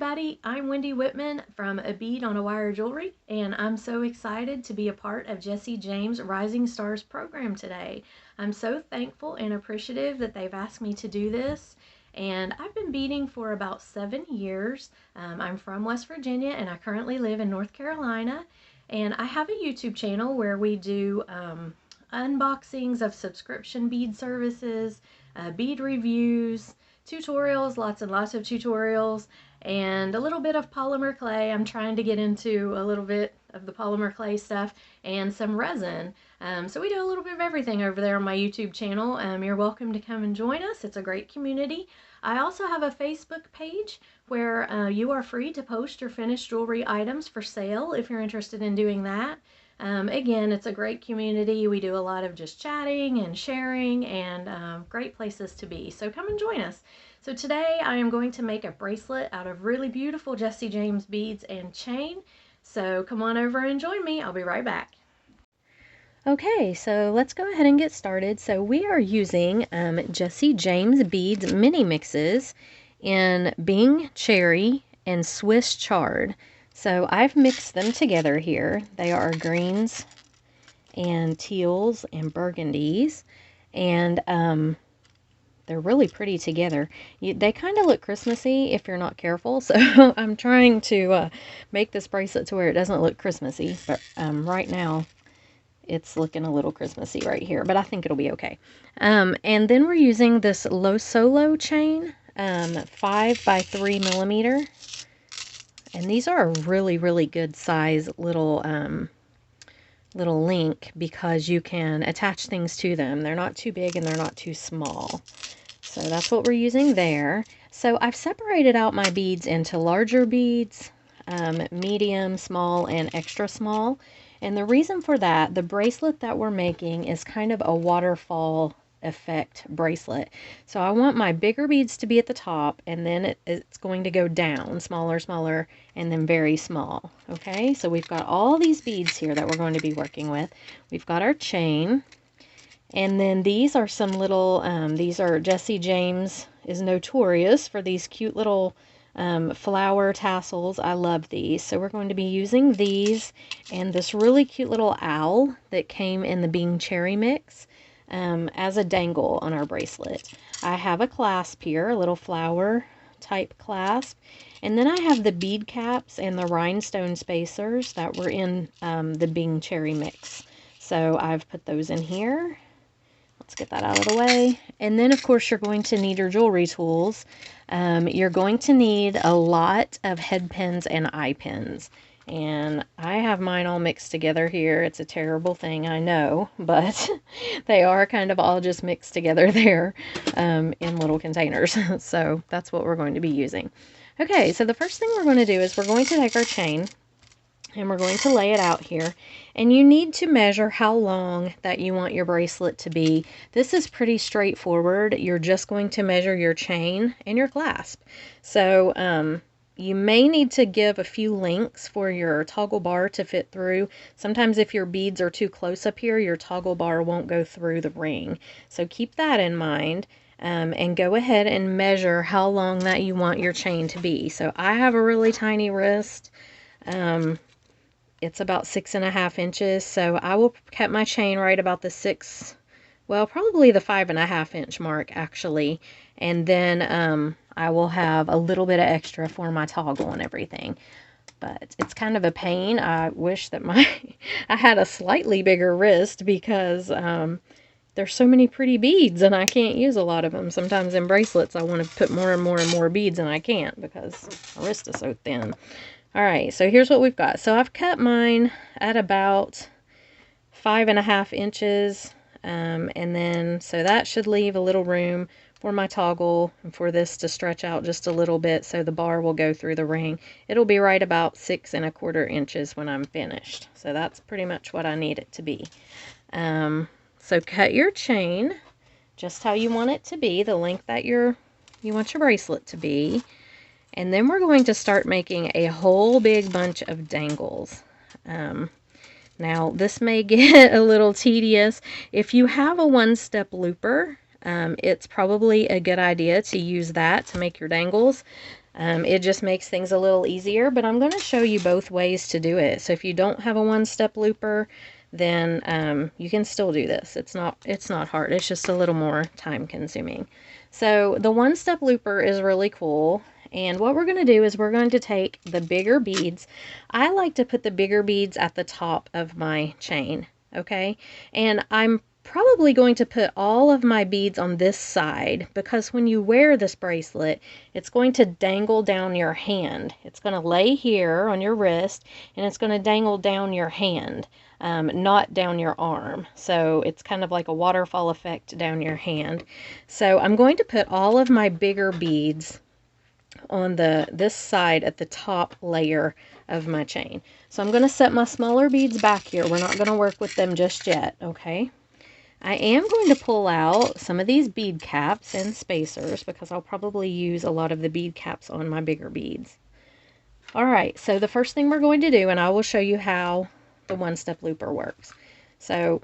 everybody, I'm Wendy Whitman from A Bead on a Wire Jewelry, and I'm so excited to be a part of Jesse James' Rising Stars program today. I'm so thankful and appreciative that they've asked me to do this, and I've been beading for about 7 years. I'm from West Virginia, and I currently live in North Carolina, and I have a YouTube channel where we do unboxings of subscription bead services, bead reviews, tutorials, lots and lots of tutorials, and a little bit of polymer clay. I'm trying to get into a little bit of the polymer clay stuff and some resin. So we do a little bit of everything over there on my YouTube channel. You're welcome to come and join us. It's a great community. I also have a Facebook page where you are free to post your finished jewelry items for sale if you're interested in doing that. Again, it's a great community. We do a lot of just chatting and sharing, and great places to be. So come and join us. So today I am going to make a bracelet out of really beautiful Jesse James beads and chain. So come on over and join me. I'll be right back. Okay, so let's go ahead and get started. So we are using Jesse James beads mini mixes in Bing Cherry and Swiss Chard. So I've mixed them together here. They are greens and teals and burgundies, and they're really pretty together. They kind of look Christmassy if you're not careful, so I'm trying to make this bracelet to where it doesn't look Christmassy, but right now it's looking a little Christmassy right here, but I think it'll be okay. And then we're using this Lo Solo chain, 5 by 3 millimeter. And these are a really, really good size little link because you can attach things to them. They're not too big and they're not too small. So that's what we're using there. So I've separated out my beads into larger beads, medium, small, and extra small. And the reason for that, the bracelet that we're making is kind of a waterfall effect bracelet. So I want my bigger beads to be at the top, and then it's going to go down, smaller, smaller, and then very small. Okay, so we've got all these beads here that we're going to be working with. We've got our chain, and then these are some little, these are Jesse James is notorious for these cute little flower tassels. I love these. So we're going to be using these and this really cute little owl that came in the Bing Cherry mix as a dangle on our bracelet. I have a clasp here, a little flower type clasp, and then I have the bead caps and the rhinestone spacers that were in the Bing Cherry mix. So I've put those in here. Let's get that out of the way. And then of course you're going to need your jewelry tools. You're going to need a lot of head pins and eye pins. And I have mine all mixed together here. It's a terrible thing, I know, but they are kind of all just mixed together there in little containers. So that's what we're going to be using. Okay, so the first thing we're going to do is we're going to take our chain and we're going to lay it out here. And you need to measure how long that you want your bracelet to be. This is pretty straightforward. You're just going to measure your chain and your clasp. So, you may need to give a few links for your toggle bar to fit through. Sometimes if your beads are too close up here, your toggle bar won't go through the ring. So keep that in mind, and go ahead and measure how long that you want your chain to be. So I have a really tiny wrist. It's about 6.5 inches. So I will cut my chain right about the probably the 5.5 inch mark actually. And then, I will have a little bit of extra for my toggle and everything. But it's kind of a pain. I wish that I had a slightly bigger wrist because there's so many pretty beads and I can't use a lot of them. Sometimes in bracelets I want to put more and more and more beads and I can't because my wrist is so thin. Alright, so here's what we've got. So I've cut mine at about 5.5 inches. And then, so that should leave a little room for my toggle and for this to stretch out just a little bit so the bar will go through the ring. It'll be right about 6.25 inches when I'm finished. So that's pretty much what I need it to be. So cut your chain just how you want it to be, the length that you want your bracelet to be. And then we're going to start making a whole big bunch of dangles. Now, this may get a little tedious. If you have a one-step looper, it's probably a good idea to use that to make your dangles. It just makes things a little easier, but I'm going to show you both ways to do it. So if you don't have a one-step looper, then you can still do this. It's not hard. It's just a little more time consuming. So the one-step looper is really cool. And what we're going to do is we're going to take the bigger beads. I like to put the bigger beads at the top of my chain, okay? And I'm probably going to put all of my beads on this side, because when you wear this bracelet, it's going to dangle down your hand. It's going to lay here on your wrist, and it's going to dangle down your hand, not down your arm. So it's kind of like a waterfall effect down your hand. So I'm going to put all of my bigger beads on this side at the top layer of my chain. So I'm going to set my smaller beads back here. We're not going to work with them just yet, okay? I am going to pull out some of these bead caps and spacers because I'll probably use a lot of the bead caps on my bigger beads. Alright, so the first thing we're going to do, and I will show you how the one-step looper works. So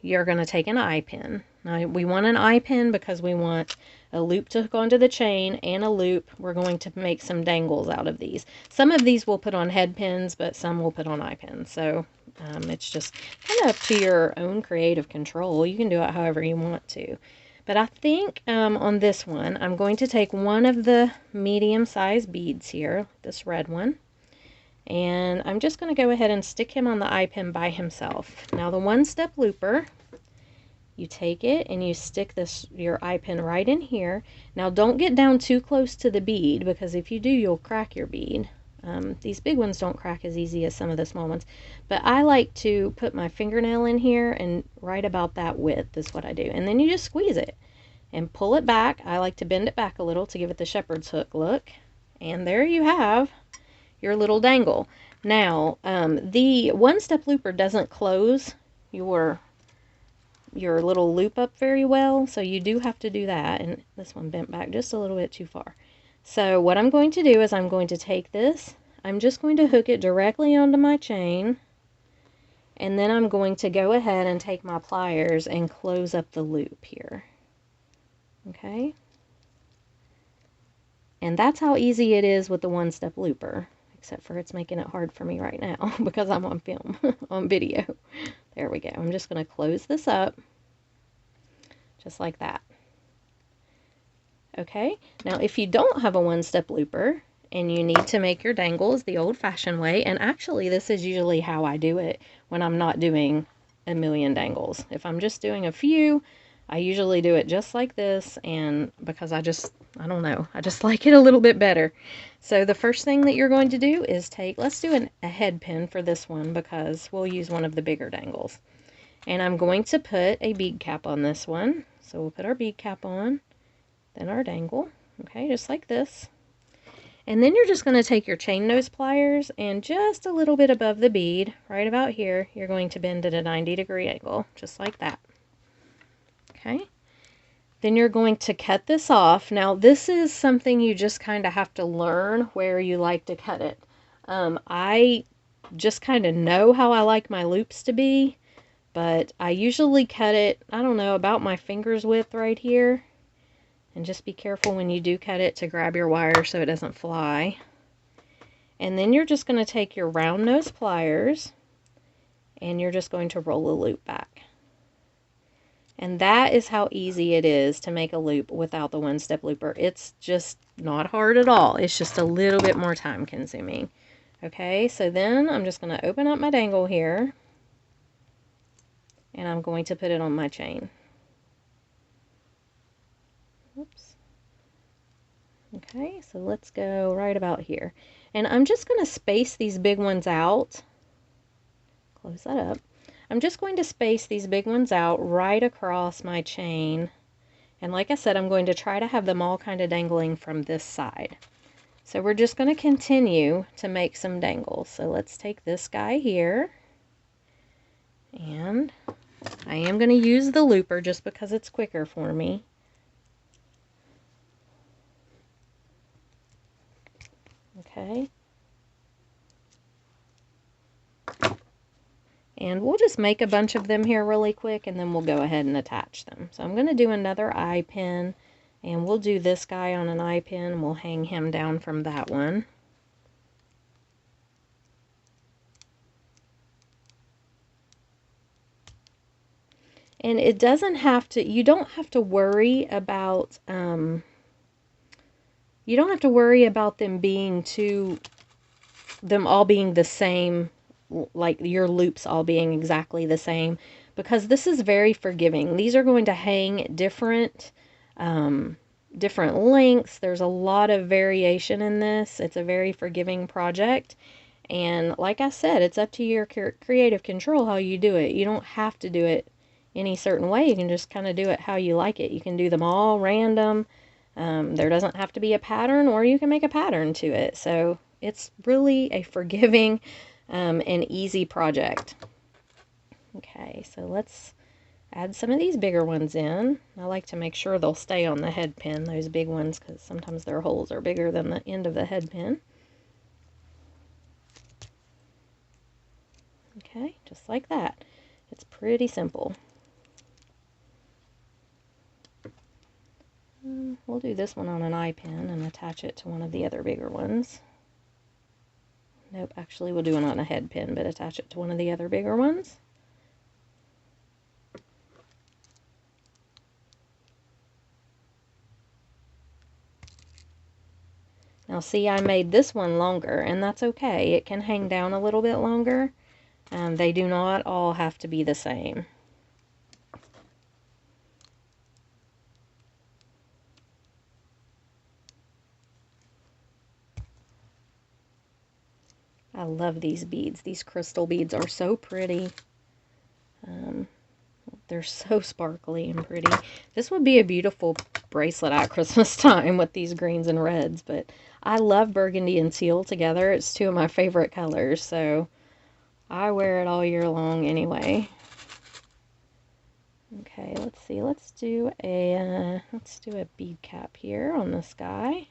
you're going to take an eye pin. Now we want an eye pin because we want a loop to hook onto the chain and a loop. We're going to make some dangles out of these. Some of these we'll put on head pins, but some we'll put on eye pins. So it's just kind of up to your own creative control. You can do it however you want to. But I think on this one, I'm going to take one of the medium-sized beads here, this red one, and I'm just going to go ahead and stick him on the eye pin by himself. Now the one-step looper, you take it and you stick your eye pin right in here. Now don't get down too close to the bead, because if you do, you'll crack your bead. These big ones don't crack as easy as some of the small ones, but I like to put my fingernail in here, and right about that width is what I do. And then you just squeeze it and pull it back. I like to bend it back a little to give it the shepherd's hook look. And there you have your little dangle. Now, the one-step looper doesn't close your little loop up very well, so you do have to do that. And this one bent back just a little bit too far. So what I'm going to do is I'm going to take this, I'm just going to hook it directly onto my chain, and then I'm going to go ahead and take my pliers and close up the loop here. Okay? And that's how easy it is with the one-step looper, except for it's making it hard for me right now because I'm on film, on video. There we go. I'm just going to close this up just like that. Okay, now if you don't have a one-step looper and you need to make your dangles the old-fashioned way, and actually this is usually how I do it when I'm not doing a million dangles. If I'm just doing a few, I usually do it just like this, and because I don't know, I just like it a little bit better. So the first thing that you're going to do is let's do a head pin for this one because we'll use one of the bigger dangles. And I'm going to put a bead cap on this one. So we'll put our bead cap on, then our dangle, okay, just like this. And then you're just going to take your chain nose pliers and just a little bit above the bead, right about here, you're going to bend at a 90-degree angle, just like that. Okay. Then you're going to cut this off. Now this is something you just kind of have to learn where you like to cut it. I just kind of know how I like my loops to be, but I usually cut it, I don't know, about my finger's width right here. And just be careful when you do cut it to grab your wire so it doesn't fly. And then you're just going to take your round nose pliers and you're just going to roll a loop back. And that is how easy it is to make a loop without the one-step looper. It's just not hard at all. It's just a little bit more time consuming. Okay, so then I'm just going to open up my dangle here and I'm going to put it on my chain. Oops. Okay, so let's go right about here. And I'm just going to space these big ones out. Close that up. I'm just going to space these big ones out right across my chain. And like I said, I'm going to try to have them all kind of dangling from this side. So we're just going to continue to make some dangles. So let's take this guy here. And I am going to use the looper just because it's quicker for me. Okay. And we'll just make a bunch of them here really quick, and then we'll go ahead and attach them. So I'm going to do another eye pin, and we'll do this guy on an eye pin, and we'll hang him down from that one. And it doesn't have to, you don't have to worry about, them all being the same, like your loops all being exactly the same, because this is very forgiving. These are going to hang different lengths. There's a lot of variation in this. It's a very forgiving project. And like I said, it's up to your creative control how you do it. You don't have to do it any certain way. You can just kind of do it how you like it. You can do them all random. There doesn't have to be a pattern, or you can make a pattern to it. So it's really a forgiving and easy project. Okay, so let's add some of these bigger ones in. I like to make sure they'll stay on the head pin, those big ones, because sometimes their holes are bigger than the end of the head pin. Okay, just like that. It's pretty simple. We'll do this one on an eye pin and attach it to one of the other bigger ones. Nope, actually we'll do it on a head pin, but attach it to one of the other bigger ones. Now see, I made this one longer, and that's okay. It can hang down a little bit longer. They do not all have to be the same. I love these beads. These crystal beads are so pretty. They're so sparkly and pretty. This would be a beautiful bracelet at Christmas time with these greens and reds, but I love burgundy and teal together. It's two of my favorite colors, so I wear it all year long anyway. Okay, let's see. Let's do a bead cap here on this guy.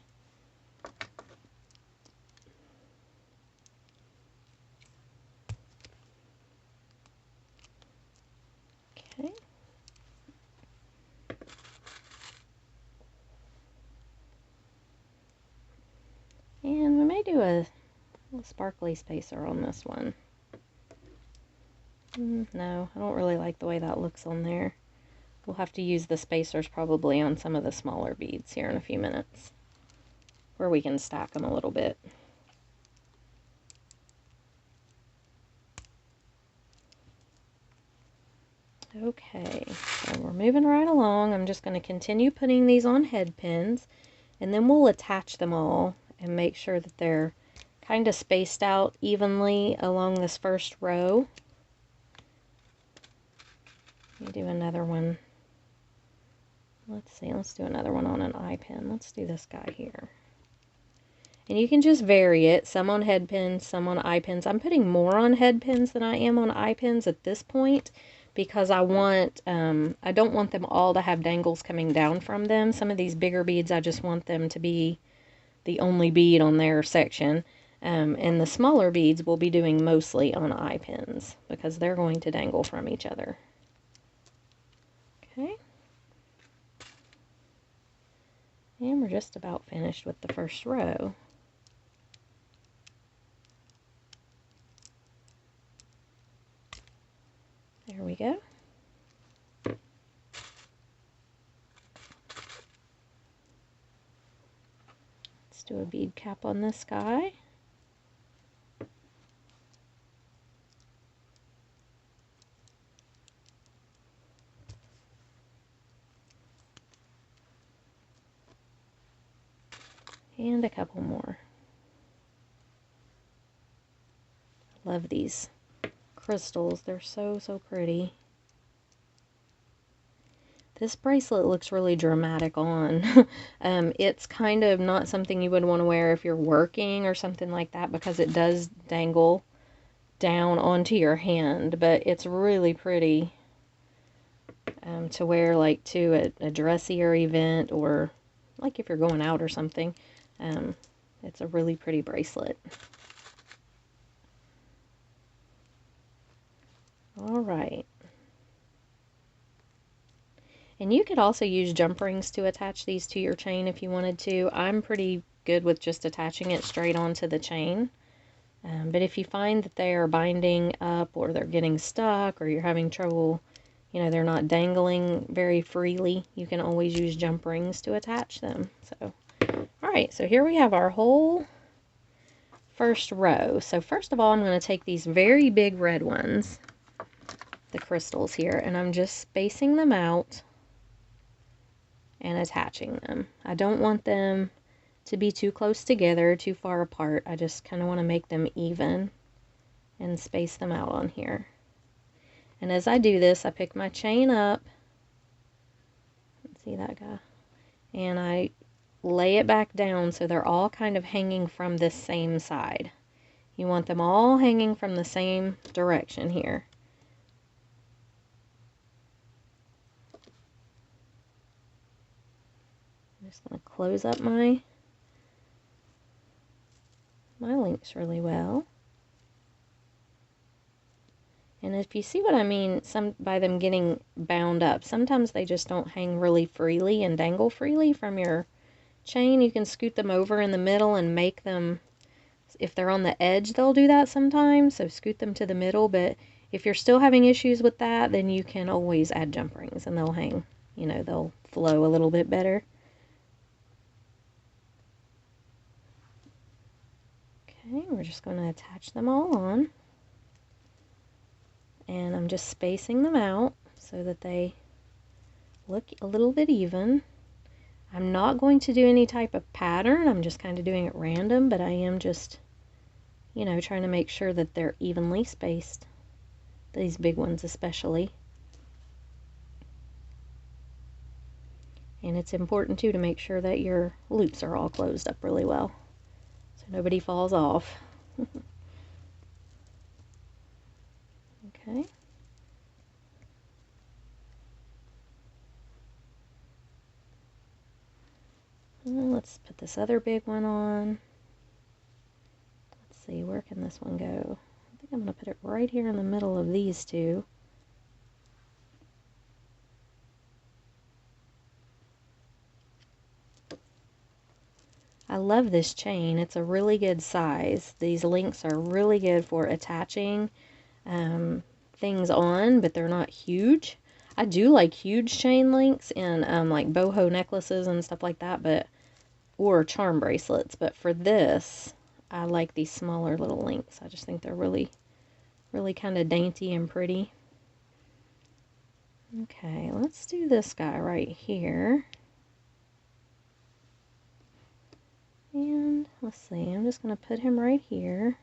Okay. And we may do a little sparkly spacer on this one. No, I don't really like the way that looks on there. We'll have to use the spacers probably on some of the smaller beads here in a few minutes, where we can stack them a little bit. Okay, so we're moving right along. I'm just going to continue putting these on head pins, and then we'll attach them all and make sure that they're kind of spaced out evenly along this first row. Let me do another one. Let's see, let's do another one on an eye pin. Let's do this guy here. And you can just vary it, some on head pins, some on eye pins. I'm putting more on head pins than I am on eye pins at this point, because I don't want them all to have dangles coming down from them. Some of these bigger beads, I just want them to be the only bead on their section. And the smaller beads we'll be doing mostly on eye pins, because they're going to dangle from each other. Okay. And we're just about finished with the first row. There we go. Let's do a bead cap on this guy. And a couple more. Love these crystals. They're so, so pretty. This bracelet looks really dramatic on. It's kind of not something you would want to wear if you're working or something like that, because it does dangle down onto your hand, but it's really pretty to wear like to a dressier event, or like if you're going out or something. It's a really pretty bracelet. All right. And you could also use jump rings to attach these to your chain if you wanted to. I'm pretty good with just attaching it straight onto the chain. But if you find that they are binding up or they're getting stuck or you're having trouble, you know, they're not dangling very freely, you can always use jump rings to attach them. So, all right, so here we have our whole first row. So first of all, I'm going to take these very big red ones, the crystals here, and I'm just spacing them out and attaching them. I don't want them to be too close together, too far apart. I just kind of want to make them even and space them out on here. And as I do this, I pick my chain up. See that guy? And I lay it back down so they're all kind of hanging from this same side. You want them all hanging from the same direction here. I'm just going to close up my links really well. And if you see what I mean by them getting bound up, sometimes they just don't hang really freely and dangle freely from your chain. You can scoot them over in the middle and make them, if they're on the edge, they'll do that sometimes, so scoot them to the middle. But if you're still having issues with that, then you can always add jump rings and they'll hang, you know, they'll flow a little bit better. Okay, we're just going to attach them all on. And I'm just spacing them out so that they look a little bit even. I'm not going to do any type of pattern. I'm just kind of doing it random, but I am just, you know, trying to make sure that they're evenly spaced. These big ones especially. And it's important too to make sure that your loops are all closed up really well so nobody falls off. Okay. Let's put this other big one on. Let's see, where can this one go? I think I'm going to put it right here in the middle of these two. I love this chain. It's a really good size. These links are really good for attaching things on, but they're not huge. I do like huge chain links in like boho necklaces and stuff like that, or charm bracelets. But for this, I like these smaller little links. I just think they're really, really kind of dainty and pretty. Okay, let's do this guy right here. And let's see, I'm just going to put him right here.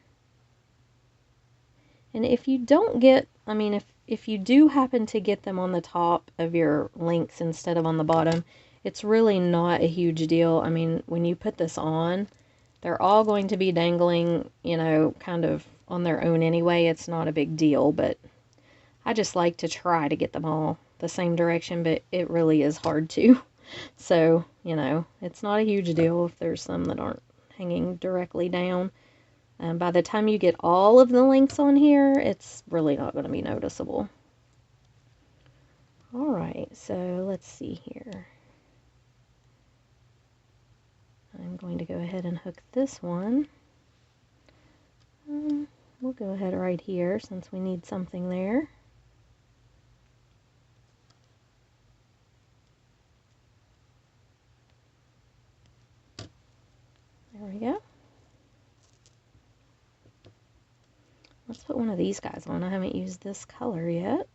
And if you don't get, I mean, if you do happen to get them on the top of your links instead of on the bottom, it's really not a huge deal. I mean, when you put this on, they're all going to be dangling, you know, kind of on their own anyway. It's not a big deal, but I just like to try to get them all the same direction, but it really is hard to. So, you know, it's not a huge deal if there's some that aren't hanging directly down. By the time you get all of the links on here, it's really not going to be noticeable. Alright, so let's see here. I'm going to go ahead and hook this one. We'll go ahead right here since we need something there. There we go. Let's put one of these guys on. I haven't used this color yet.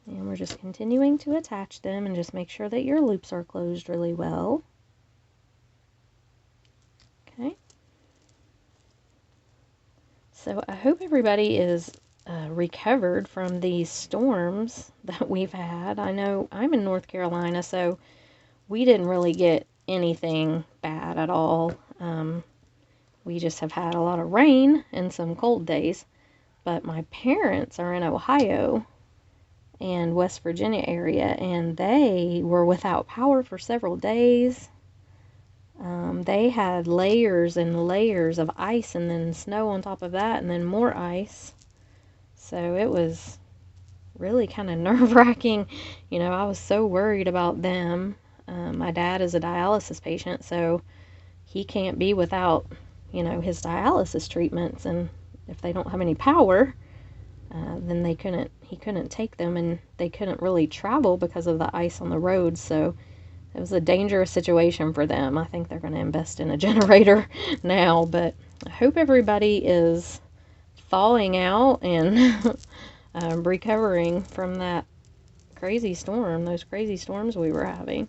And we're just continuing to attach them and just make sure that your loops are closed really well. Okay. So I hope everybody is recovered from these storms that we've had. I know I'm in North Carolina, so we didn't really get anything bad at all. We just have had a lot of rain and some cold days. But my parents are in Ohio, and West Virginia area, and they were without power for several days. They had layers and layers of ice and then snow on top of that and then more ice. So it was really kind of nerve-wracking. You know, I was so worried about them. My dad is a dialysis patient, so he can't be without, you know, his dialysis treatments. And if they don't have any power, then he couldn't take them, and they couldn't really travel because of the ice on the roads. So it was a dangerous situation for them. I think they're going to invest in a generator now, but I hope everybody is thawing out and recovering from that crazy storm, those crazy storms we were having.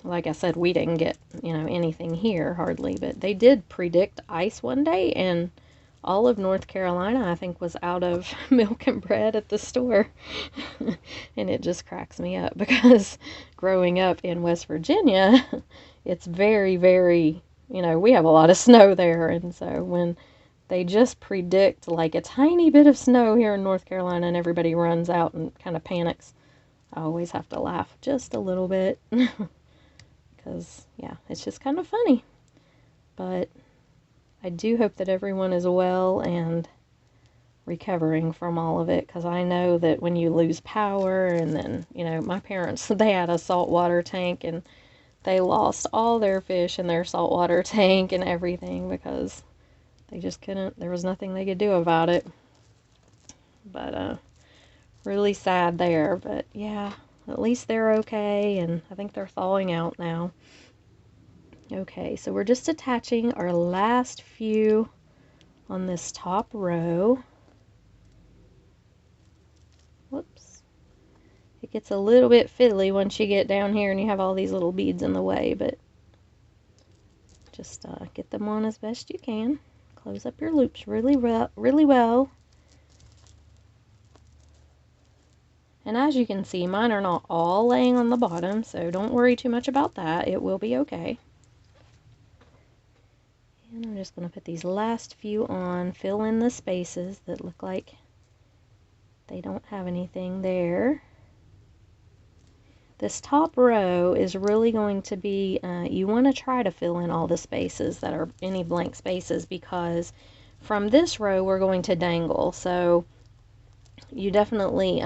Like I said, we didn't get, you know, anything here hardly, but they did predict ice one day, and all of North Carolina, I think, was out of milk and bread at the store. And it just cracks me up because growing up in West Virginia, it's very, very, you know, we have a lot of snow there. And so when they just predict like a tiny bit of snow here in North Carolina and everybody runs out and kind of panics, I always have to laugh just a little bit. Because, yeah, it's just kind of funny. But I do hope that everyone is well and recovering from all of it, because I know that when you lose power, and then, you know, my parents, they had a saltwater tank, and they lost all their fish in their saltwater tank and everything because they just couldn't, there was nothing they could do about it. But, really sad there, but yeah, at least they're okay, and I think they're thawing out now. Okay, so we're just attaching our last few on this top row. Whoops. It gets a little bit fiddly once you get down here and you have all these little beads in the way, but just get them on as best you can. Close up your loops really well. And as you can see, mine are not all laying on the bottom, so don't worry too much about that. It will be okay. And I'm just going to put these last few on, fill in the spaces that look like they don't have anything there. This top row is really going to be, you want to try to fill in all the spaces that are any blank spaces, because from this row we're going to dangle. So you definitely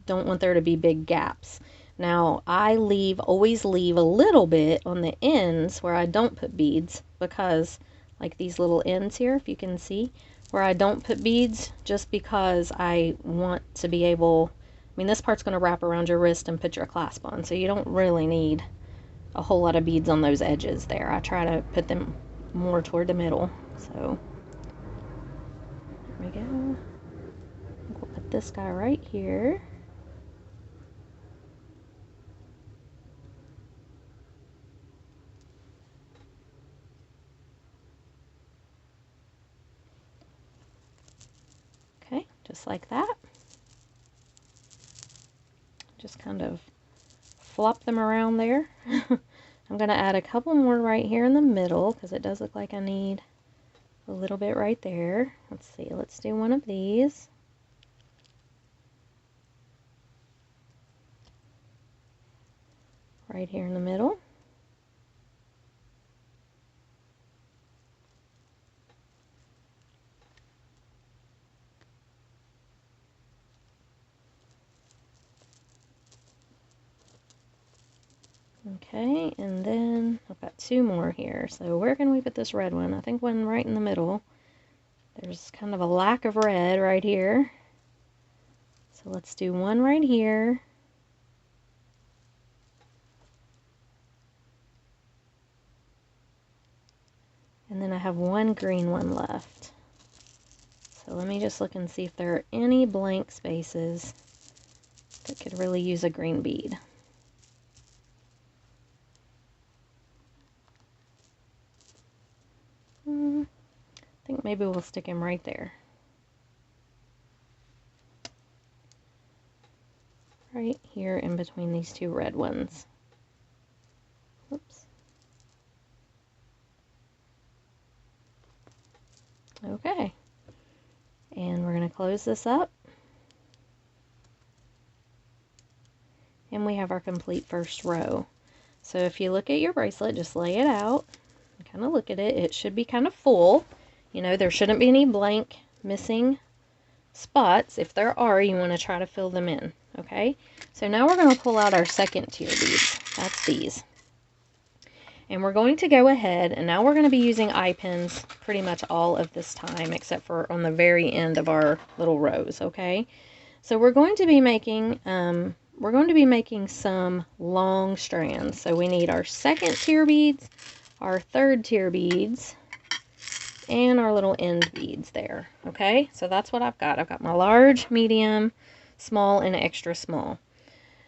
don't want there to be big gaps. Now I always leave a little bit on the ends where I don't put beads, because like these little ends here, if you can see, where I don't put beads, just because I want to be able, I mean, this part's going to wrap around your wrist and put your clasp on, so you don't really need a whole lot of beads on those edges there. I try to put them more toward the middle. So there we go. We'll put this guy right here. Okay, just like that. Just kind of flop them around there. I'm going to add a couple more right here in the middle, because it does look like I need a little bit right there. Let's see, let's do one of these. Right here in the middle. Okay, and then I've got two more here. So where can we put this red one? I think one right in the middle. There's kind of a lack of red right here. So let's do one right here. And then I have one green one left. So let me just look and see if there are any blank spaces that could really use a green bead. I think maybe we'll stick him right there. Right here in between these two red ones. Oops. Okay. And we're going to close this up. and we have our complete first row. So if you look at your bracelet, just lay it out and kind of look at it. It should be kind of full. You know, there shouldn't be any blank missing spots. If there are, you want to try to fill them in. Okay, so now we're going to pull out our second tier beads. That's these. And we're going to go ahead, and now we're going to be using eye pins pretty much all of this time, except for on the very end of our little rows, okay? So we're going to be making some long strands. So we need our second tier beads, our third tier beads, and our little end beads there, okay? So that's what I've got. I've got my large, medium, small, and extra small.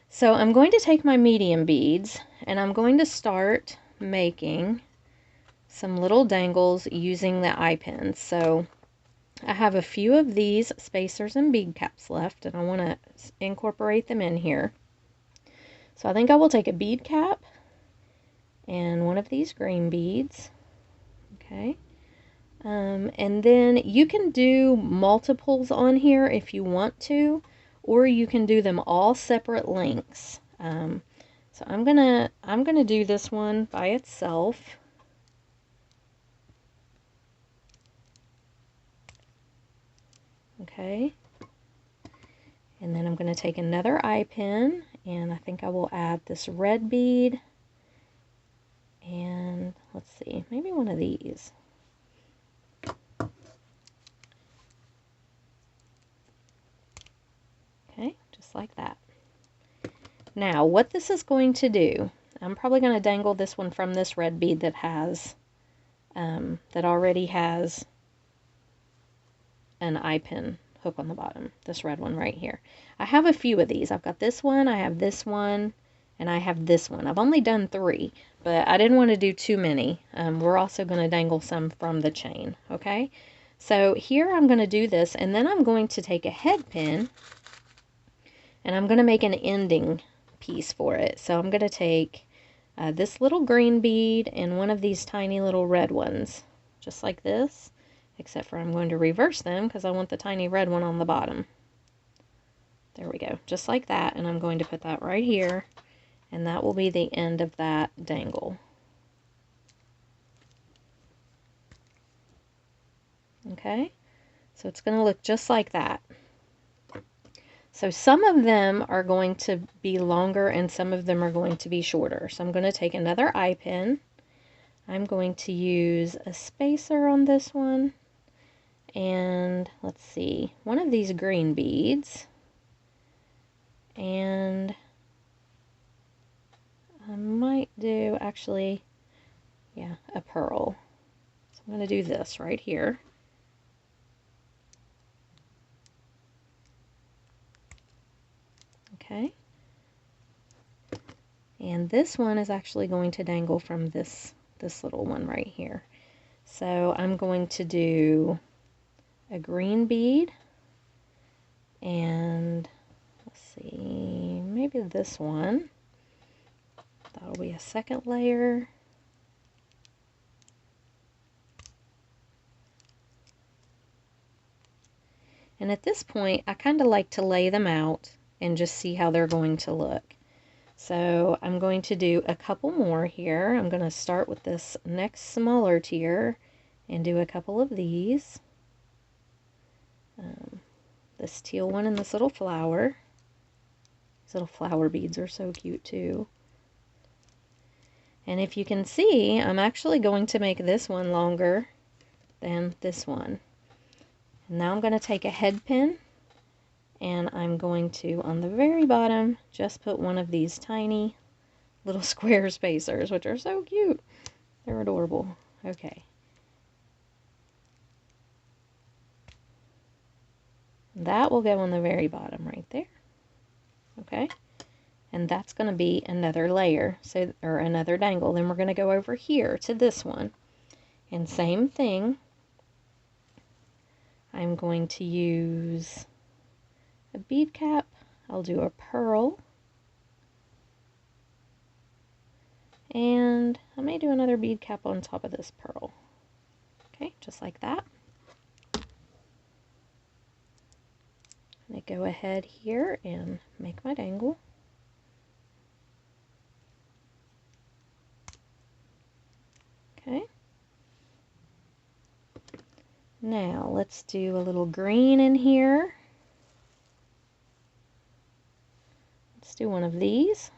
So I'm going to take my medium beads, and I'm going to start making some little dangles using the eye pins. So I have a few of these spacers and bead caps left, and I want to incorporate them in here. So I think I will take a bead cap and one of these green beads. Okay. And then you can do multiples on here if you want to, or you can do them all separate lengths. So I'm gonna do this one by itself. Okay. And then I'm going to take another eye pin, and I think I will add this red bead, and let's see, maybe one of these. Okay, just like that. Now, what this is going to do, I'm probably going to dangle this one from this red bead that has, that already has an eye pin hook on the bottom, this red one right here. I have a few of these. I've got this one, I have this one, and I have this one. I've only done 3, but I didn't want to do too many. We're also going to dangle some from the chain, okay? So here I'm going to do this, and then I'm going to take a head pin, and I'm going to make an ending piece for it. So I'm going to take this little green bead and one of these tiny little red ones, just like this, except for I'm going to reverse them because I want the tiny red one on the bottom. There we go, just like that, and I'm going to put that right here, and that will be the end of that dangle. Okay, so it's going to look just like that. So some of them are going to be longer and some of them are going to be shorter. So I'm going to take another eye pin. I'm going to use a spacer on this one. And let's see, one of these green beads. And I might do, actually, yeah, a pearl. So I'm going to do this right here. Okay. And this one is actually going to dangle from this little one right here. So I'm going to do a green bead, and let's see, maybe this one. That'll be a second layer. And at this point, I kind of like to lay them out and just see how they're going to look. So I'm going to do a couple more here. I'm going to start with this next smaller tier and do a couple of these. This teal one and this little flower. These little flower beads are so cute too. And if you can see, I'm actually going to make this one longer than this one. And now I'm going to take a head pin, and I'm going to, on the very bottom, just put one of these tiny little square spacers, which are so cute. They're adorable. Okay. That will go on the very bottom right there. Okay. And that's going to be another layer, so, or another dangle. Then we're going to go over here to this one. And same thing. I'm going to use a bead cap. I'll do a pearl. And I may do another bead cap on top of this pearl. Okay, just like that. I'm going to go ahead here and make my dangle. Now let's do a little green in here. Let's do one of these.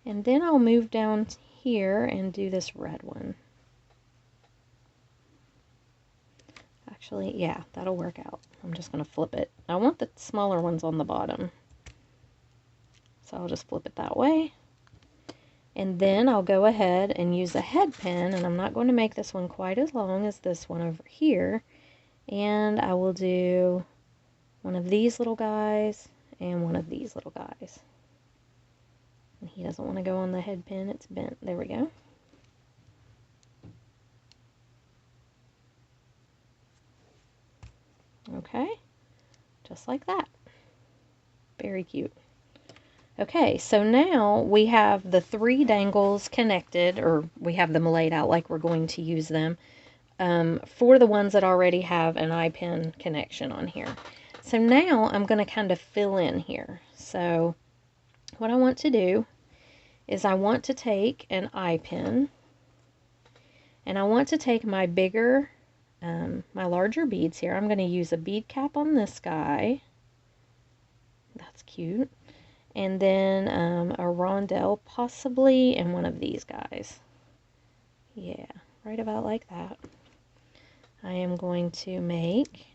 And then I'll move down here and do this red one. Actually, yeah, that'll work out. I'm just going to flip it. I want the smaller ones on the bottom. So I'll just flip it that way. And then I'll go ahead and use a head pin, and I'm not going to make this one quite as long as this one over here. And I will do one of these little guys and one of these little guys. And he doesn't want to go on the head pin, it's bent. There we go. Okay, just like that. Very cute. Okay, so now we have the 3 dangles connected, or we have them laid out like we're going to use them for the ones that already have an eye pin connection on here. So now I'm going to kind of fill in here. So what I want to do is I want to take an eye pin, and I want to take my bigger, my larger beads here. I'm going to use a bead cap on this guy. That's cute. And then a rondelle possibly in one of these guys. Yeah, right about like that. I am going to make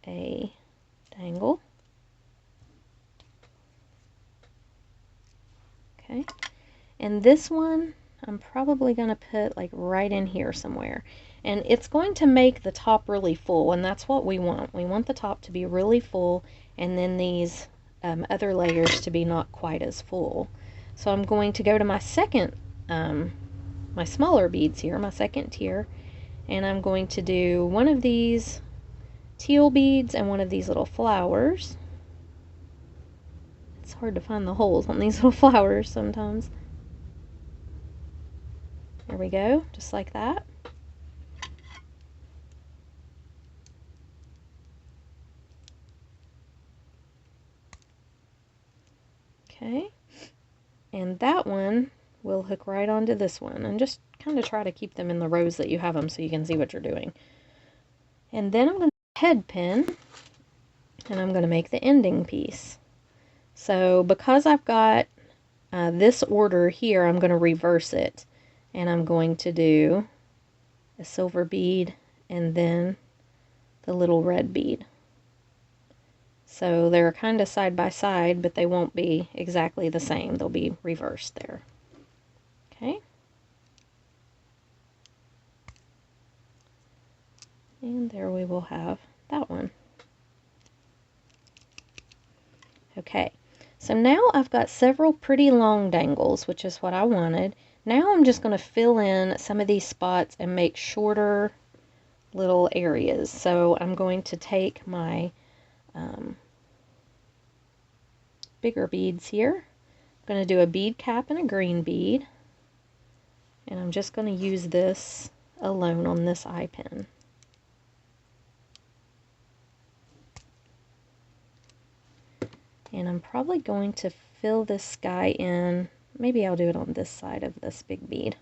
a dangle. Okay, and this one I'm probably going to put like right in here somewhere. And it's going to make the top really full, and that's what we want. We want the top to be really full, and then these other layers to be not quite as full. So I'm going to go to my second, my smaller beads here, my second tier, and I'm going to do one of these teal beads and one of these little flowers. It's hard to find the holes on these little flowers sometimes. There we go, just like that. Okay, and that one will hook right onto this one, and just kind of try to keep them in the rows that you have them so you can see what you're doing. And then I'm going to head pin, and I'm going to make the ending piece. So because I've got this order here, I'm going to reverse it, and I'm going to do a silver bead and then the little red bead. So they're kind of side by side, but they won't be exactly the same. They'll be reversed there. Okay. And there we will have that one. Okay, so now I've got several pretty long dangles, which is what I wanted. Now I'm just going to fill in some of these spots and make shorter little areas. So I'm going to take my bigger beads here. I'm going to do a bead cap and a green bead. And I'm just going to use this alone on this eye pin. And I'm probably going to fill this guy in. Maybe I'll do it on this side of this big bead.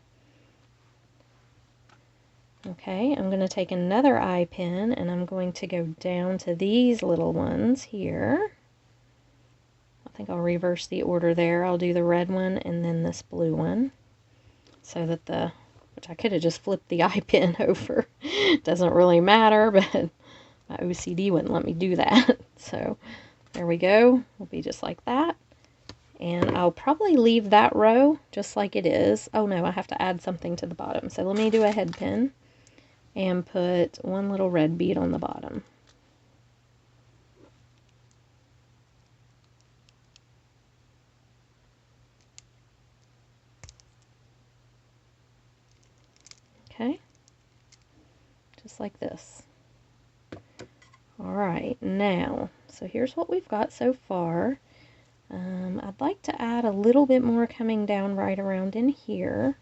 Okay, I'm going to take another eye pin and I'm going to go down to these little ones here. I think I'll reverse the order there. I'll do the red one and then this blue one. So that which I could have just flipped the eye pin over. Doesn't really matter, but my OCD wouldn't let me do that. So there we go. It'll be just like that. And I'll probably leave that row just like it is. Oh no, I have to add something to the bottom. So let me do a head pin and put one little red bead on the bottom. Okay, just like this. Alright, now, so here's what we've got so far. I'd like to add a little bit more coming down right around in here.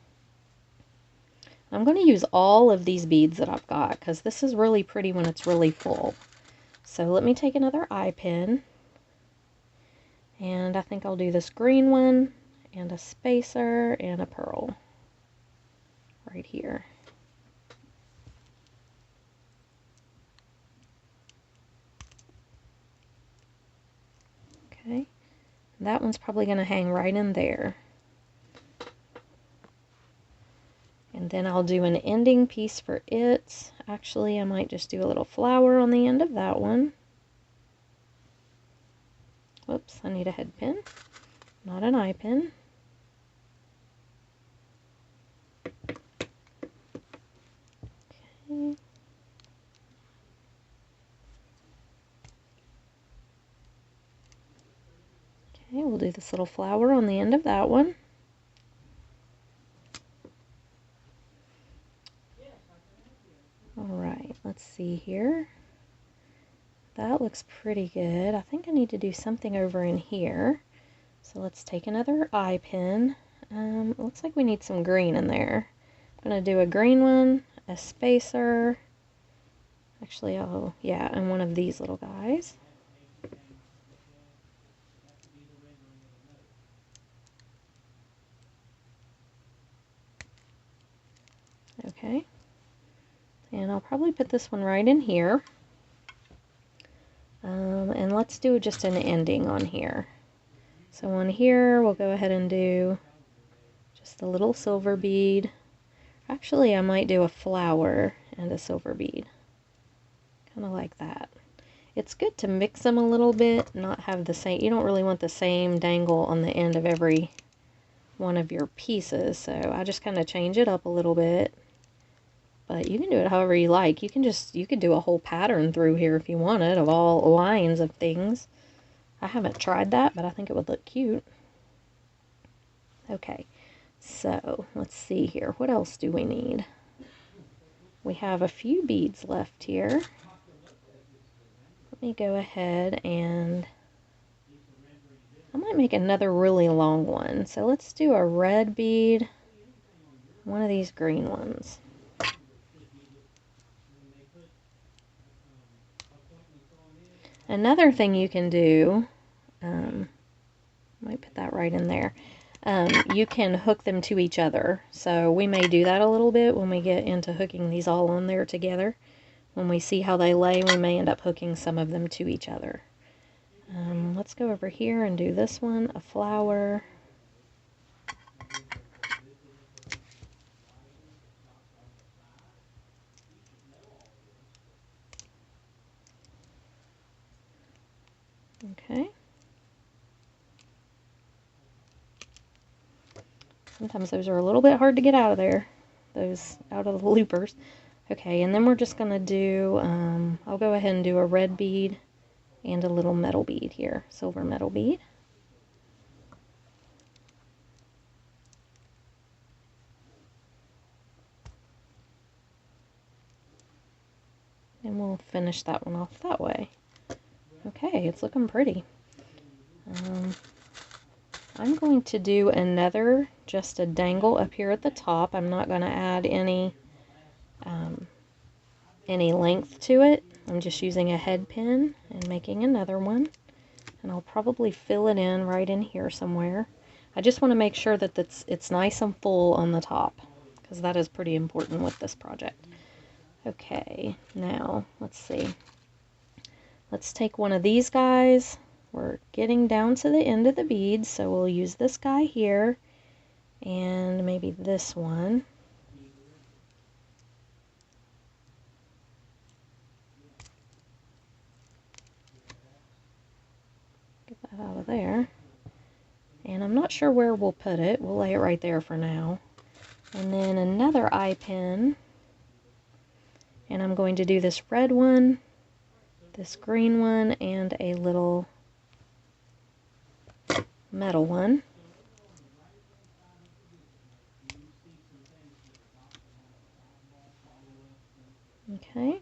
I'm going to use all of these beads that I've got because this is really pretty when it's really full. So let me take another eye pin, and I think I'll do this green one and a spacer and a pearl right here. That one's probably going to hang right in there. And then I'll do an ending piece for it. Actually, I might just do a little flower on the end of that one. Whoops, I need a head pin, not an eye pin. Okay. Okay, we'll do this little flower on the end of that one. Alright, let's see here. That looks pretty good. I think I need to do something over in here. So let's take another eye pin. Looks like we need some green in there. I'm going to do a green one, a spacer. Actually, yeah, and one of these little guys. Okay. And I'll probably put this one right in here. And let's do just an ending on here. So on here, we'll go ahead and do just a little silver bead. Actually, I might do a flower and a silver bead. Kind of like that. It's good to mix them a little bit, not have the same, you don't really want the same dangle on the end of every one of your pieces, so I just kind of change it up a little bit. But you can do it however you like. You could do a whole pattern through here if you wanted, of all lines of things. I haven't tried that, but I think it would look cute. Okay, so let's see here. What else do we need? We have a few beads left here. Let me go ahead and I might make another really long one. So let's do a red bead, one of these green ones. Another thing you can do, might put that right in there, you can hook them to each other. So we may do that a little bit when we get into hooking these all on there together. When we see how they lay, we may end up hooking some of them to each other. Let's go over here and do this one, a flower. Okay. Sometimes those are a little bit hard to get out of there, those out of the loopers. Okay, and then we're just going to do, I'll go ahead and do a red bead and a little metal bead here, silver metal bead. And we'll finish that one off that way. Okay, it's looking pretty. I'm going to do another, just a dangle up here at the top. I'm not going to add any length to it. I'm just using a head pin and making another one. And I'll probably fill it in right in here somewhere. I just want to make sure that it's nice and full on the top, because that is pretty important with this project. Okay, now let's see. Let's take one of these guys. We're getting down to the end of the beads, so we'll use this guy here and maybe this one. Get that out of there. And I'm not sure where we'll put it. We'll lay it right there for now. And then another eye pin. And I'm going to do this red one, this green one, and a little metal one. Okay. I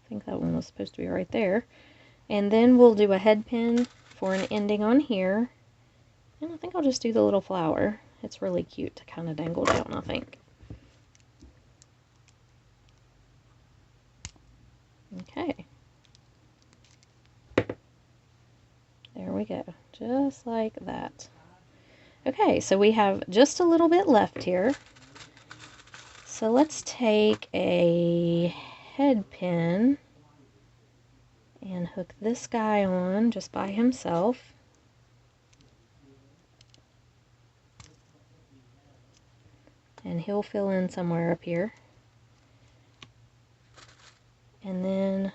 think that one was supposed to be right there. And then we'll do a head pin for an ending on here. And I think I'll just do the little flower. It's really cute to kind of dangle down, I think. Okay. There we go. Just like that. Okay, so we have just a little bit left here. So let's take a head pin and hook this guy on just by himself. And he'll fill in somewhere up here. And then,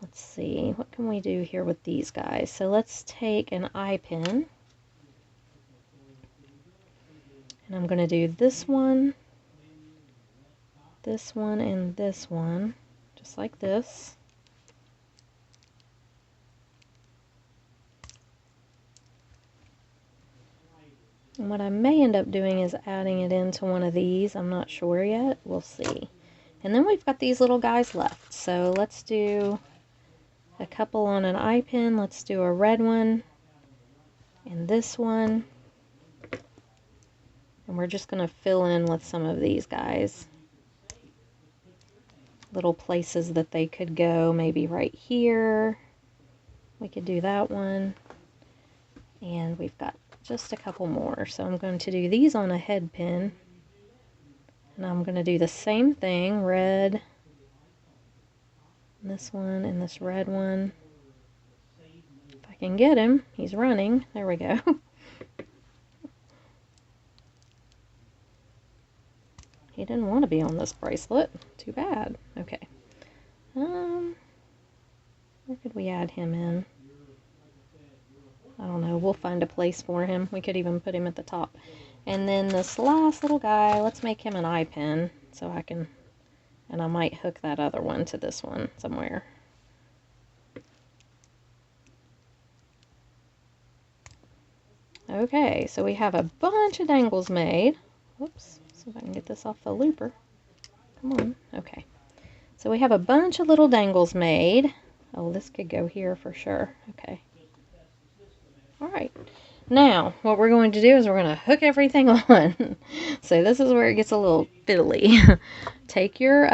let's see, what can we do here with these guys? So let's take an eye pin. And I'm going to do this one, and this one, just like this. And what I may end up doing is adding it into one of these. I'm not sure yet. We'll see. And then we've got these little guys left. So let's do a couple on an eye pin. Let's do a red one and this one. And we're just going to fill in with some of these guys. Little places that they could go. Maybe right here. We could do that one. And we've got just a couple more. So I'm going to do these on a head pin. And I'm going to do the same thing. Red. This one and this red one. If I can get him. He's running. There we go. He didn't want to be on this bracelet. Too bad. Okay. Where could we add him in? I don't know. We'll find a place for him. We could even put him at the top. And then this last little guy, let's make him an eye pin so I can, and I might hook that other one to this one somewhere. Okay, so we have a bunch of dangles made. Whoops, see if I can get this off the looper. Come on, okay. So we have a bunch of little dangles made. Oh, this could go here for sure. Okay. Alright, now what we're going to do is we're going to hook everything on. So this is where it gets a little fiddly. Take your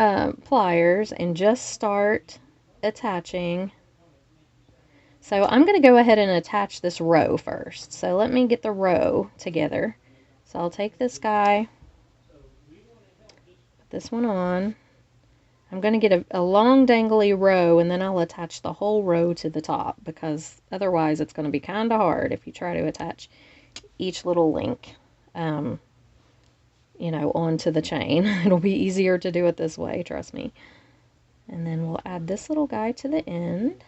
pliers and just start attaching. So I'm going to go ahead and attach this row first. So let me get the row together. So I'll take this guy, put this one on. I'm going to get a long dangly row, and then I'll attach the whole row to the top, because otherwise it's going to be kind of hard if you try to attach each little link, you know, onto the chain. It'll be easier to do it this way, trust me. And then we'll add this little guy to the end.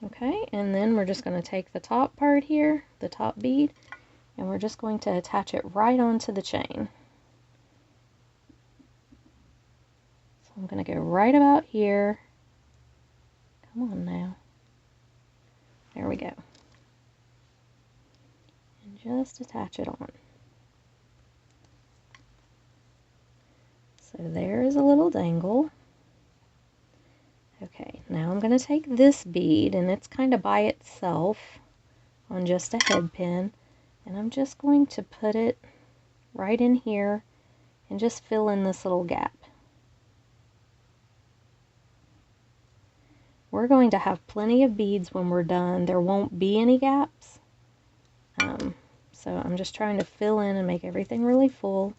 Okay, and then we're just going to take the top part here, the top bead, and we're just going to attach it right onto the chain. So I'm going to go right about here. Come on now. There we go. And just attach it on. So there is a little dangle. Okay, now I'm going to take this bead, and it's kind of by itself on just a head pin, and I'm just going to put it right in here and just fill in this little gap. We're going to have plenty of beads when we're done. There won't be any gaps. So I'm just trying to fill in and make everything really full,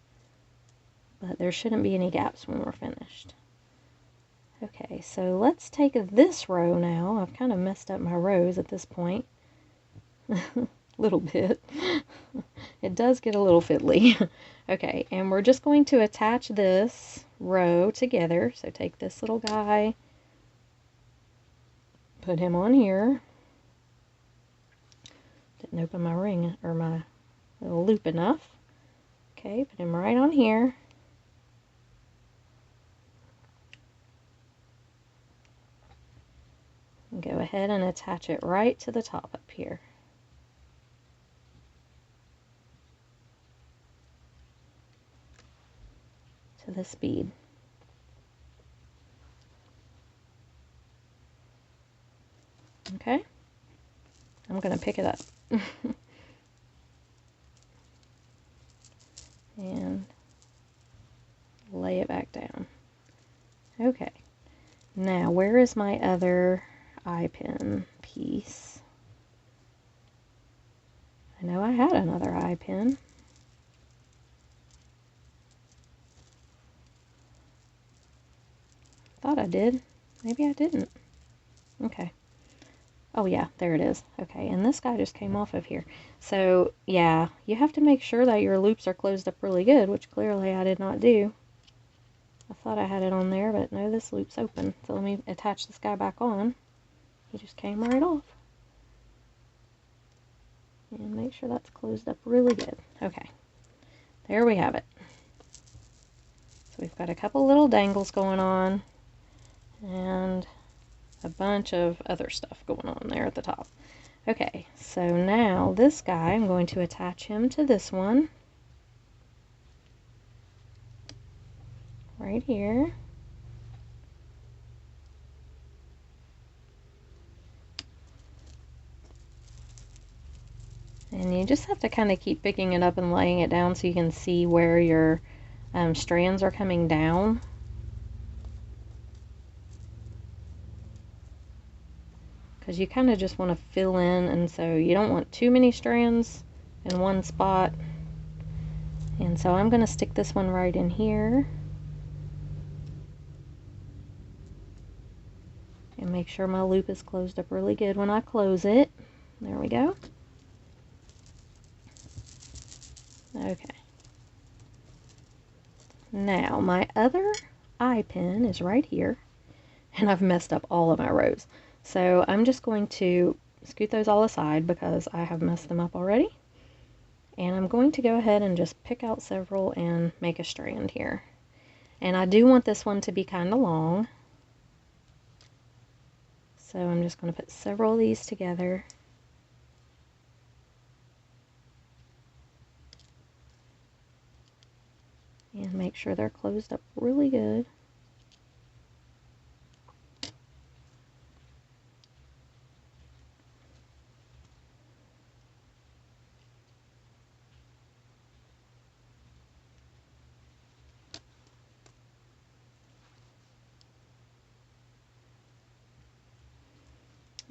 but there shouldn't be any gaps when we're finished. Okay, so let's take this row now. I've kind of messed up my rows at this point. A little bit. It does get a little fiddly. Okay, and we're just going to attach this row together. So take this little guy, put him on here. Didn't open my ring or my little loop enough. Okay, put him right on here. And go ahead and attach it right to the top up here. To this bead. Okay, I'm going to pick it up and lay it back down. Okay, now where is my other eye pin piece? I know I had another eye pin. thought I did. Maybe I didn't. Okay. Oh yeah, there it is. Okay, and this guy just came off of here. So yeah, you have to make sure that your loops are closed up really good, which clearly I did not do. I thought I had it on there, but no, this loop's open. So let me attach this guy back on. He just came right off. And make sure that's closed up really good. Okay, there we have it. So we've got a couple little dangles going on, and a bunch of other stuff going on there at the top. Okay, so now this guy, I'm going to attach him to this one right here. And you just have to kind of keep picking it up and laying it down so you can see where your strands are coming down. Because you kind of just want to fill in, and so you don't want too many strands in one spot. And so I'm going to stick this one right in here. And make sure my loop is closed up really good when I close it. There we go. Okay. Now my other eye pin is right here, and I've messed up all of my rows. So I'm just going to scoot those all aside because I have messed them up already. And I'm going to go ahead and just pick out several and make a strand here. And I do want this one to be kind of long. So I'm just going to put several of these together. And make sure they're closed up really good.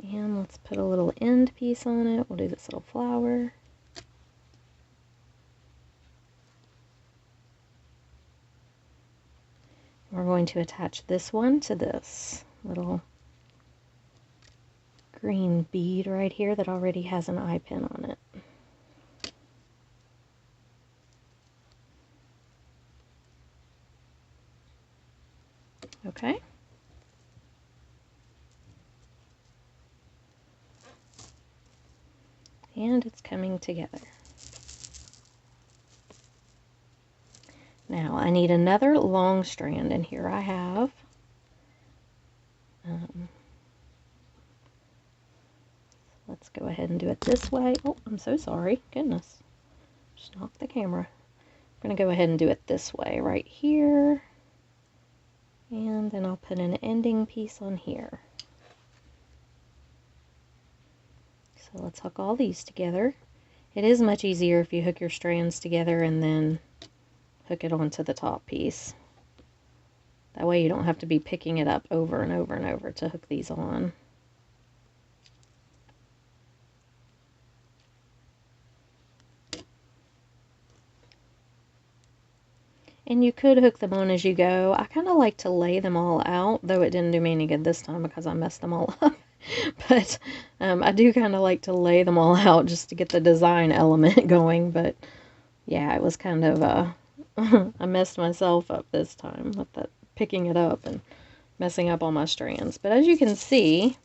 And let's put a little end piece on it. We'll do this little flower. We're going to attach this one to this little green bead right here that already has an eye pin on it. Okay. And it's coming together. Now I need another long strand, and here I have let's go ahead and do it this way. Oh, I'm so sorry. Goodness. Just knocked the camera. I'm going to go ahead and do it this way right here. And then I'll put an ending piece on here. So let's hook all these together. It is much easier if you hook your strands together and then hook it onto the top piece. That way you don't have to be picking it up over and over and over to hook these on. And you could hook them on as you go. I kind of like to lay them all out, though it didn't do me any good this time because I messed them all up. But I do kind of like to lay them all out just to get the design element going. But yeah, it was kind of, I messed myself up this time with that picking it up and messing up all my strands. But as you can see,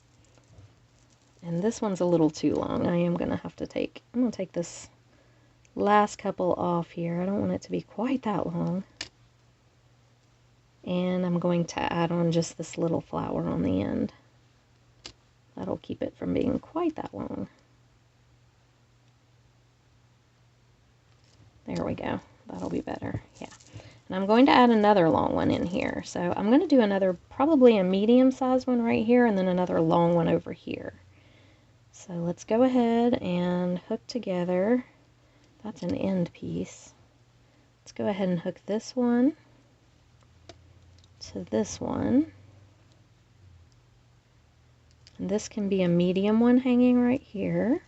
and this one's a little too long, I am going to have to take, I'm going to take this last couple off here. I don't want it to be quite that long. And I'm going to add on just this little flower on the end. That'll keep it from being quite that long. There we go. That'll be better. Yeah. And I'm going to add another long one in here. So I'm going to do another, probably a medium-sized one right here, and then another long one over here. So let's go ahead and hook together. That's an end piece. Let's go ahead and hook this one to this one. And this can be a medium one hanging right here.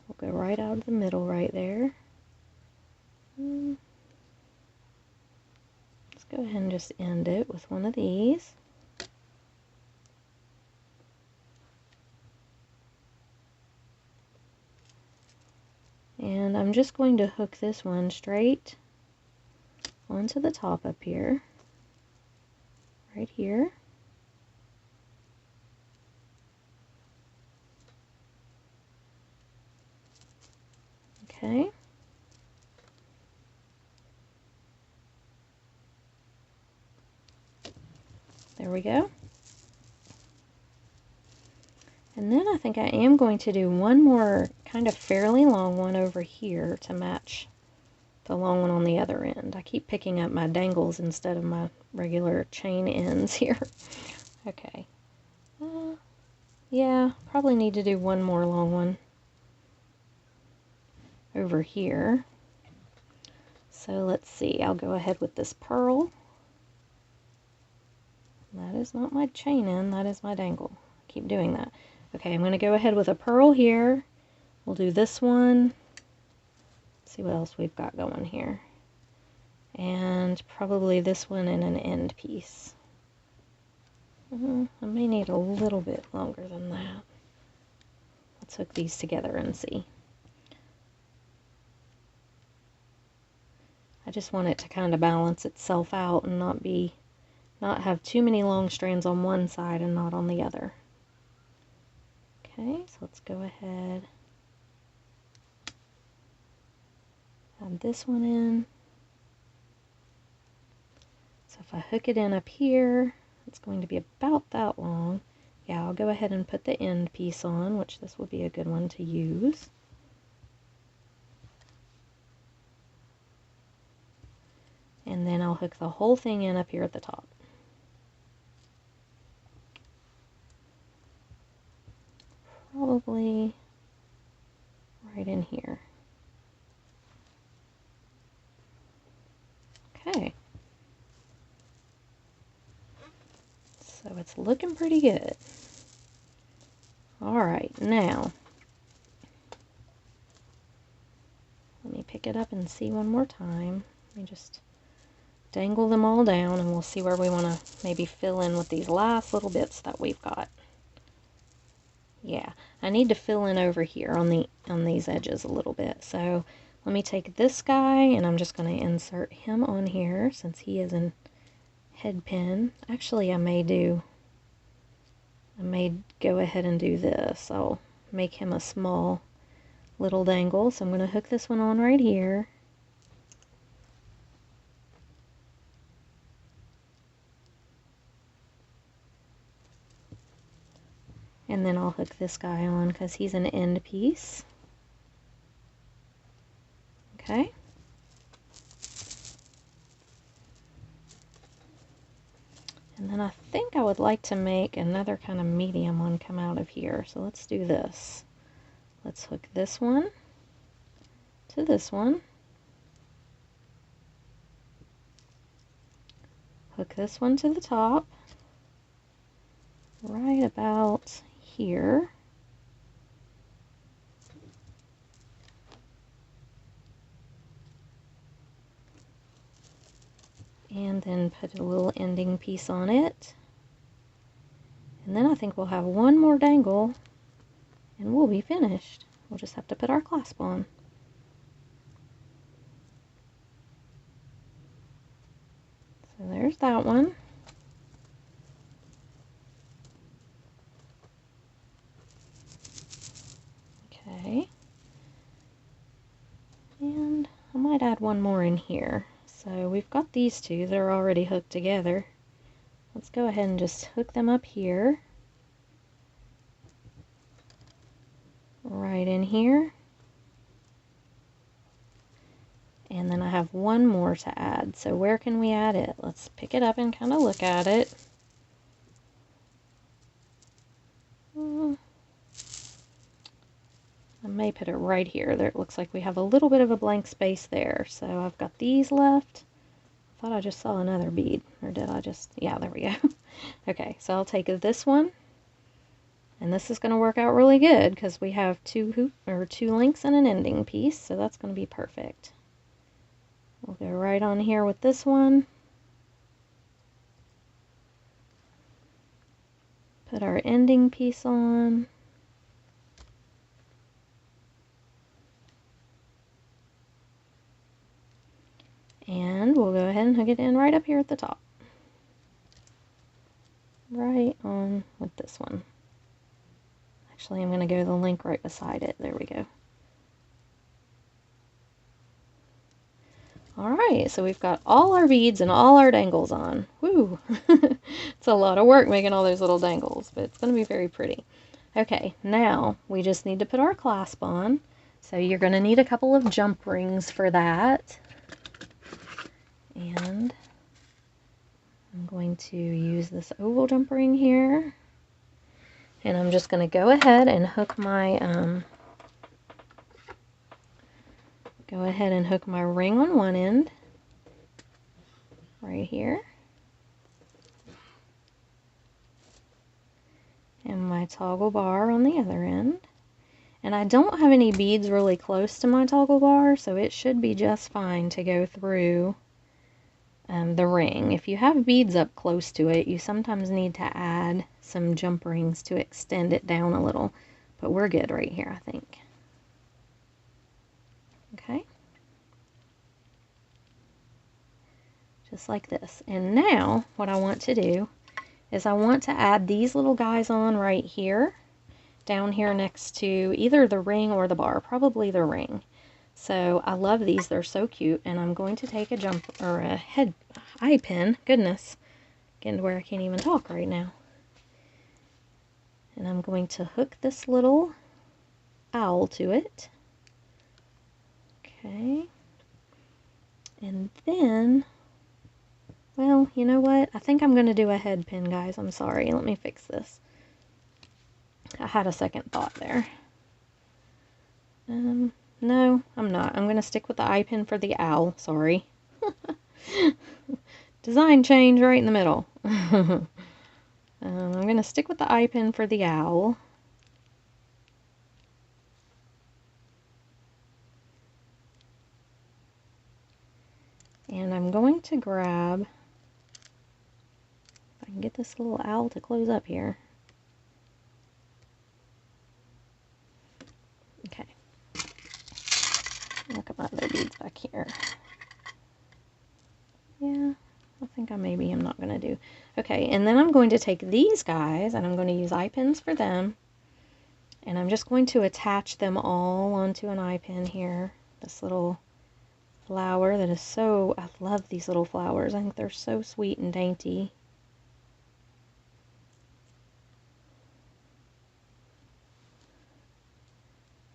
We'll go right out of the middle right there. Let's go ahead and just end it with one of these. And I'm just going to hook this one straight onto the top up here, right here. Okay. There we go. And then I think I am going to do one more kind of fairly long one over here to match the long one on the other end. I keep picking up my dangles instead of my regular chain ends here. Okay. Yeah, probably need to do one more long one over here. So let's see, I'll go ahead with this pearl. That is not my chain end, that is my dangle. Keep doing that. Okay, I'm going to go ahead with a pearl here. We'll do this one. See what else we've got going here. And probably this one and an end piece. I may need a little bit longer than that. Let's hook these together and see. I just want it to kind of balance itself out and not have too many long strands on one side and not on the other. Okay, so let's go ahead. Add this one in. So if I hook it in up here, it's going to be about that long. Yeah, I'll go ahead and put the end piece on, which this will be a good one to use. And then I'll hook the whole thing in up here at the top. Probably right in here. Okay. So it's looking pretty good. Alright, now let me pick it up and see one more time. Let me just dangle them all down and we'll see where we want to maybe fill in with these last little bits that we've got. Yeah, I need to fill in over here on these edges a little bit. So let me take this guy and I'm just going to insert him on here since he is an head pin. Actually, I may go ahead and do this. I'll make him a small little dangle. So I'm going to hook this one on right here. And then I'll hook this guy on because he's an end piece. Okay. And then I think I would like to make another kind of medium one come out of here. So let's do this. Let's hook this one to this one. Hook this one to the top. Right about here. And then put a little ending piece on it. And then I think we'll have one more dangle and we'll be finished. We'll just have to put our clasp on. So there's that one. Okay. And I might add one more in here. So we've got these two that are already hooked together. Let's go ahead and just hook them up here. Right in here. And then I have one more to add. So where can we add it? Let's pick it up and kind of look at it. I may put it right here. There, it looks like we have a little bit of a blank space there. So I've got these left. I thought I just saw another bead. Or did I just? Yeah, there we go. Okay, so I'll take this one. And this is going to work out really good because we have two links and an ending piece. So that's going to be perfect. We'll go right on here with this one. Put our ending piece on. And we'll go ahead and hook it in right up here at the top. Right on with this one. Actually, I'm going to go the link right beside it. There we go. Alright, so we've got all our beads and all our dangles on. Woo! It's a lot of work making all those little dangles, but it's going to be very pretty. Okay, now we just need to put our clasp on. So you're going to need a couple of jump rings for that. And I'm going to use this oval jump ring here. And I'm just going to go ahead and hook my ring on one end, right here, and my toggle bar on the other end. And I don't have any beads really close to my toggle bar, so it should be just fine to go through the ring. If you have beads up close to it, you sometimes need to add some jump rings to extend it down a little, but we're good right here, I think. Okay. Just like this. And now what I want to do is I want to add these little guys on right here, down here next to either the ring or the bar, probably the ring. So I love these, they're so cute, and I'm going to take a eye pin, goodness, getting to where I can't even talk right now. And I'm going to hook this little owl to it. Okay. And then, well, you know what? I think I'm going to do a head pin, guys. I'm sorry. Let me fix this. I had a second thought there. No, I'm not. I'm going to stick with the eye pin for the owl. Sorry. Design change right in the middle. I'm going to stick with the eye pin for the owl. And I'm going to grab, if I can get this little owl to close up here. Okay. Look at my other beads back here. Yeah, I think I maybe am not going to do. Okay, and then I'm going to take these guys, and I'm going to use eye pins for them. And I'm just going to attach them all onto an eye pin here. This little flower that is so, I love these little flowers. I think they're so sweet and dainty.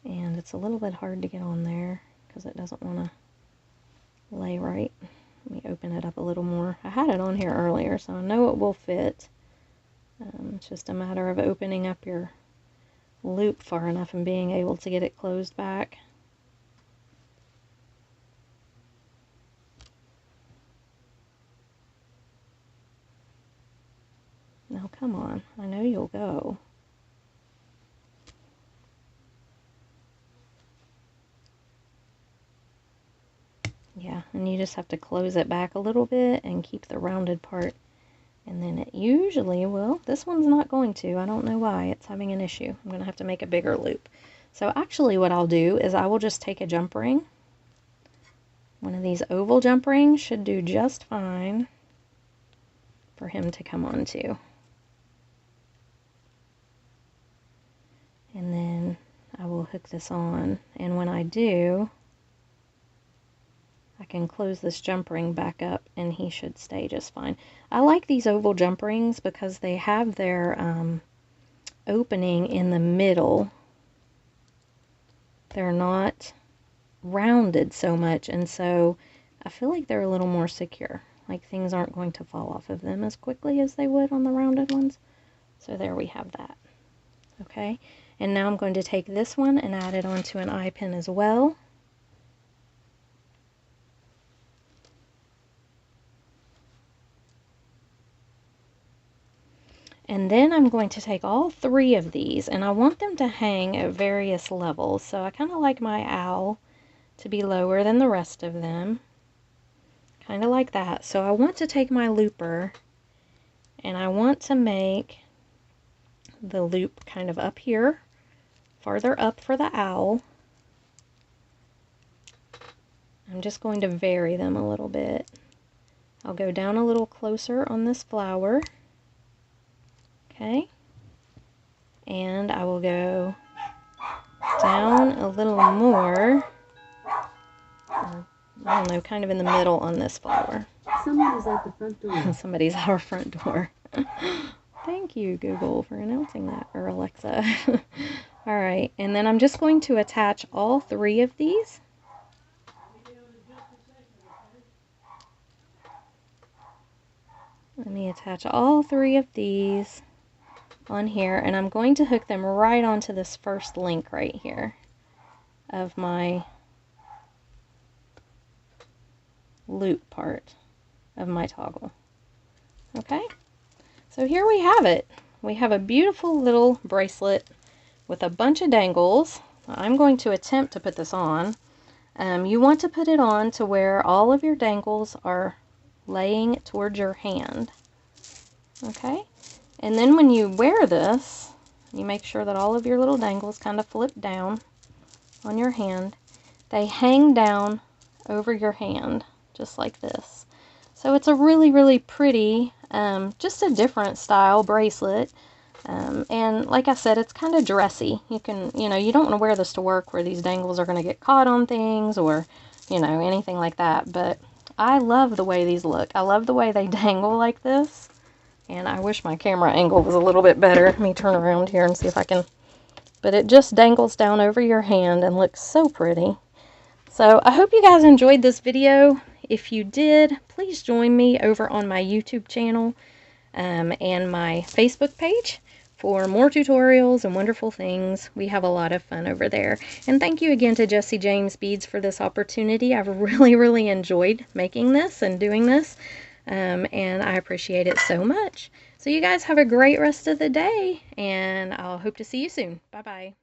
And it's a little bit hard to get on there because it doesn't want to lay right. Let me open it up a little more. I had it on here earlier, so I know it will fit. It's just a matter of opening up your loop far enough and being able to get it closed back. Now come on, I know you'll go. Yeah, and you just have to close it back a little bit and keep the rounded part. And then it usually will. This one's not going to. I don't know why. It's having an issue. I'm going to have to make a bigger loop. So actually what I'll do is I will just take a jump ring. One of these oval jump rings should do just fine for him to come onto. And then I will hook this on. And when I do, I can close this jump ring back up and he should stay just fine. I like these oval jump rings because they have their opening in the middle. They're not rounded so much, and so I feel like they're a little more secure. Like things aren't going to fall off of them as quickly as they would on the rounded ones. So there we have that. Okay, and now I'm going to take this one and add it onto an eye pin as well. And then I'm going to take all three of these, and I want them to hang at various levels. So I kind of like my owl to be lower than the rest of them. Kind of like that. So I want to take my looper, and I want to make the loop kind of up here, farther up for the owl. I'm just going to vary them a little bit. I'll go down a little closer on this flower. Okay. And I will go down a little more, or, I don't know, kind of in the middle on this flower. Somebody's at the front door. Somebody's at our front door. Thank you, Google, for announcing that, or Alexa. Alright, and then I'm just going to attach all 3 of these. Let me attach all 3 of these on here, and I'm going to hook them right onto this first link right here of my loop part of my toggle. Okay, so here we have it. We have a beautiful little bracelet with a bunch of dangles. I'm going to attempt to put this on. You want to put it on to where all of your dangles are laying towards your hand. Okay, and then when you wear this, you make sure that all of your little dangles kind of flip down on your hand. They hang down over your hand, just like this. So it's a really, really pretty, just a different style bracelet. And like I said, it's kind of dressy. You can, you don't want to wear this to work where these dangles are going to get caught on things or, anything like that. But I love the way these look. I love the way they dangle like this. And I wish my camera angle was a little bit better. Let me turn around here and see if I can. But it just dangles down over your hand and looks so pretty. So I hope you guys enjoyed this video. If you did, please join me over on my YouTube channel and my Facebook page for more tutorials and wonderful things. We have a lot of fun over there. And thank you again to Jessie James Beads for this opportunity. I've really, really enjoyed making this and doing this. And I appreciate it so much. So you guys have a great rest of the day, and I'll hope to see you soon. Bye-bye.